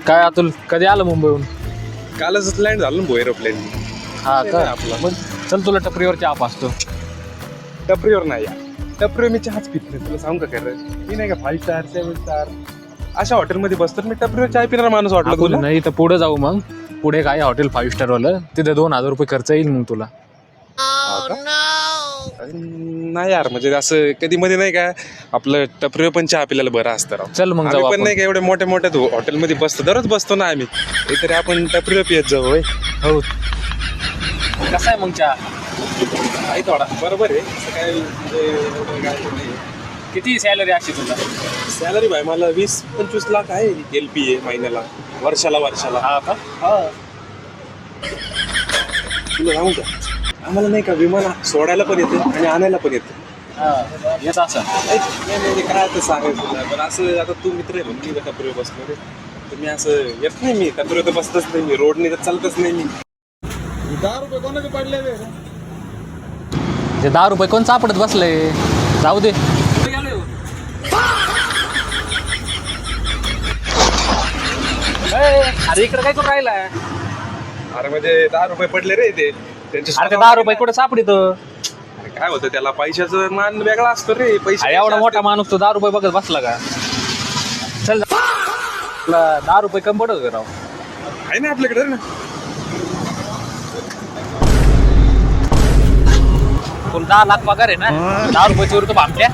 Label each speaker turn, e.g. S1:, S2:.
S1: काय अतुल कधी आलं मुंबईहून?
S2: कालच लँड झालं ना एरोप्लेन.
S1: हा का
S2: आपला
S1: मग चल तुला टपरीवर चहा असतो.
S2: टपरीवर नाही या टपरीवर मी चहाच पित नाही. तुला सांगू का खरं मी नाही का 5 स्टार 7 स्टार अशा हॉटेलमध्ये बसतो. मी टपरीवर चहा पिणारा माणूस वाटलं
S1: आपण
S2: तुला?
S1: नाही तर पुढे जाऊ. मग पुढे काय हॉटेल 5 स्टार वालं तिथे 2000 रुपये खर्च येईल मग तुला.
S2: हा का? नाही यार म्हणजे असं कधी मध्ये नाही का आपलं टपरीवर पण चहा पिल्याला बरं असतं राव.
S1: चल मग जाऊ
S2: आम्ही पण
S1: आपण.
S2: नाही का एवढे मोठ्या मोठ्या हॉटेलमध्ये बसतो. दररोज बसतो ना आम्ही. तरी आपण टपरीवर पियत जाऊ होय.
S1: हो कसा आहे मग चहा?
S2: आहे थोडा बरोबर आहे. असं काय म्हणजे एवढं काय नाही.
S1: किती सॅलरी अशी तुला?
S2: सॅलरी भाई मला 20-25 लाख आहे. LP आहे महिन्याला वर्षाला.
S1: हा का?
S2: तुला सांगू का आम्हाला नाही का विमान सोडायला पण येते आणि आणायला पण येते.
S1: येत असं
S2: नाही म्हणजे काय आता सांगायचं तुला पण असं आता तू मित्र आहे म्हणून मी टपरीवर बसलो रे. तर मी असं येत नाही. मी टपरीवर तर बसतच नाही. मी रोडने तर चालतच नाही. मी
S3: 10 रुपये कोणाचे पडले रे?
S1: ते 10 रुपये कोण सापडत बसले? जाऊ दे. अरे इकडे काय करून राहिलाय?
S2: अरे म्हणजे 10 रुपये पडले रे ते त्यांच्या
S1: अरे ते 10 रुपये कुठे सापडित?
S2: अरे काय होतं त्याला पैशाचं मान वेगळा असतो रे. पैसे
S1: एवढा मोठा माणूस तो 10 रुपये बघत बसला का? चल तुला 10 रुपये कमी पडत होते राव.
S2: आहे ना आपल्याकडे ना.
S1: तुला 10 लाख पगार आहे ना? 10 रुपये चोरी तो भामट्या.